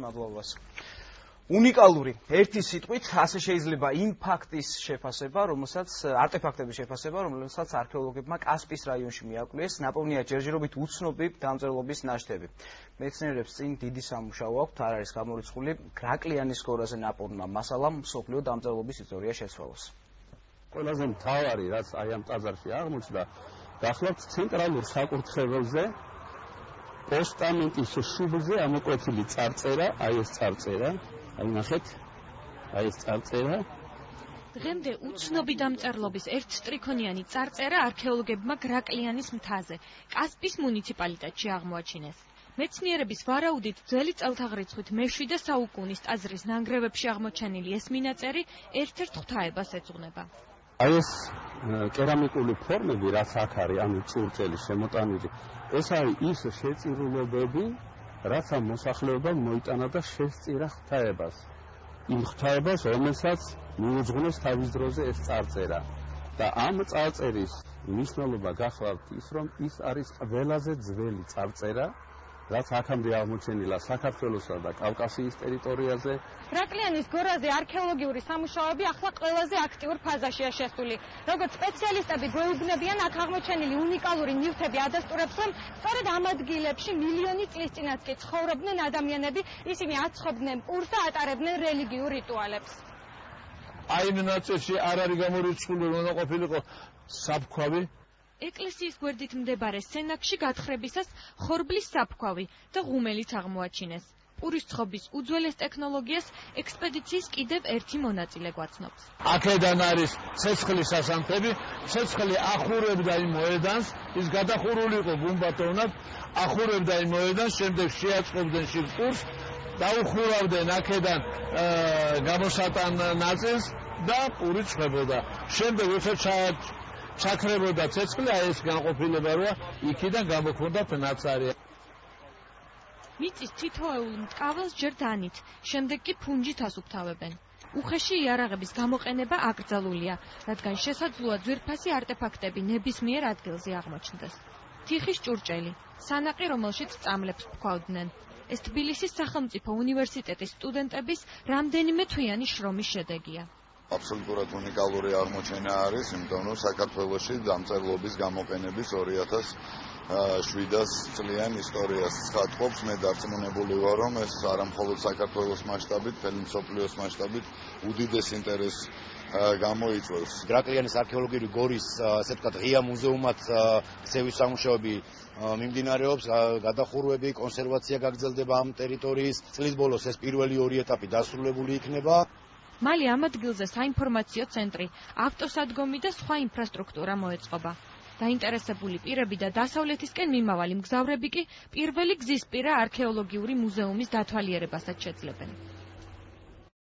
მადლობას. უნიკალური ერთი სიტყვით ასე შეიძლება იმ ფაქტის შეფასება, არტეფაქტების შეფასება, რომელსაც არქეოლოგებმა კასპიის რაიონში მიაკვლეს, ნაპოვნია ჯერჯერობით უცნობი დამწერლობის ნაშთები. მეცნიერებს წინ დიდი სამუშაო აქვთ, არ არის გამორიცხული გრაკლიანის გორაზე ნაპოვნმა მასალამ მსოფლიო დამწერლობის ისტორია შეცვალოს. ყველაზე მთავარი, რაც აი ამ ტაძარში აღმოჩნდა, გახლავთ ცენტრალურ საკურთხეველზე პოსტამენტის შუბლზე ამოკვეთილი წარწერა, აი ეს წარწერა, აი ნახეთ, აი ეს წარწერა. დღემდე უცნობი დამწერლობის ერთსტრიქონიანი წარწერა არქეოლოგებმა გრაკლიანის მთაზე, კასპიის მუნიციპალიტეტში აღმოაჩინეს. მეცნიერების ვარაუდით ძველი წელთაღრიცხვით მე-7 საუკუნის ტაძრის ნანგრევებში აღმოჩენილი ეს მინაწერი ერთ-ერთ ღვთაებას ეძღვნება. აი ეს კერამიკული ფორმები, რაც აქ არის, ანუ ჭურჭელი შემოტანილი, ეს არის ის შეწირულობები, რაც ამ მოსახლეობამ მოიტანა და შესწირა ღვთაებას. იმ ღვთაებას, რომელსაც მიუძღვნეს თავის დროზე ეს წარწერა. და ამ წარწერის მნიშვნელობა გახლავთ ის, რომ ის არის ყველაზე ძველი წარწერა, რაც აქამდე აღმოჩენილა საქართველოსა და კავკასიის ტერიტორიაზე. გრაკლიანის გორაზე არქეოლოგიური სამუშაოები ახლა ყველაზე აქტიურ ფაზაშია შესული. როგორც სპეციალისტები გვეუბნებიან, აქ აღმოჩენილი უნიკალური ნივთები ადასტურებს, რომ სწორედ ამ ადგილებში მილიონი წლის წინაც კი ცხოვრობდნენ ადამიანები, ისინი აცხობდნენ პურს და ატარებდნენ რელიგიურ რიტუალებს. აი ამ ნაწილში არ არის გამორიცხული, რომ ყოფილიყო საფქვავი. ეკლესიის გვერდით მდებარე სენაკში გათხრებისას ხორბლის საფქვავი და ღუმელიც აღმოაჩინეს. პურის ცხობის უძველეს ტექნოლოგიას ექსპედიციის კიდევ ერთი მონაწილე გვაცნობს. აქედან არის ცეცხლის სასანთები, ცეცხლი ახურებდა იმ მოედანს, ის გადახურული იყო გუმბათოვნად, ახურებდა იმ მოედანს, შემდეგ შეაწყობდნენ შიგ პურს, დაუხურავდნენ აქედან გამოსატან ნაწილს და პური ცხებოდა. შემდეგ როცა ჩაქრებოდა ცეცხლი, აი ეს განყოფილება როა იქიდან გამოქონდათ ნაცარი. მიწის თითოეულ მტკაველს ჯერ დანით, შემდეგ კი ფუნჯით ასუფთავებენ. უხეში იარაღების გამოყენება აკრძალულია, რადგან შესაძლოა ძვირფასი არტეფაქტები ნებისმიერ ადგილზე აღმოჩნდეს. თიხის ჭურჭელი, სანაყი, რომელშიც წამლებს ფქვავდნენ. ეს თბილისის სახელმწიფო უნივერსიტეტის სტუდენტების რამდენიმე თვიანი შრომის შედეგია. აბსოლუტურად უნიკალური აღმოჩენა არის, იმიტომ რომ საქართველოში დამწერლობის გამოყენების 2700 წლიან ისტორიას ცხადყოფს. მე დარწმუნებული ვარ, რომ ეს არა მხოლოდ საქართველოს მასშტაბით, მთელი მსოფლიოს მასშტაბით უდიდეს ინტერესს გამოიწვევს. გრაკლიანის არქეოლოგიური გორის, ასე ვთქვათ, ღია მუზეუმად ქცევის სამუშაოები მიმდინარეობს, გადახურვები, კონსერვაცია გაგრძელდება ამ ტერიტორიის. წლის ბოლოს ეს პირველი ორი ეტაპი დასრულებული იქნება. მალე ამ ადგილზე საინფორმაციო ცენტრი, ავტოსადგომი და სხვა ინფრასტრუქტურა მოეწყობა. დაინტერესებული პირები და დასავლეთისკენ მიმავალი მგზავრები კი პირველი გზისპირა არქეოლოგიური მუზეუმის დათვალიერებასაც შეძლებენ.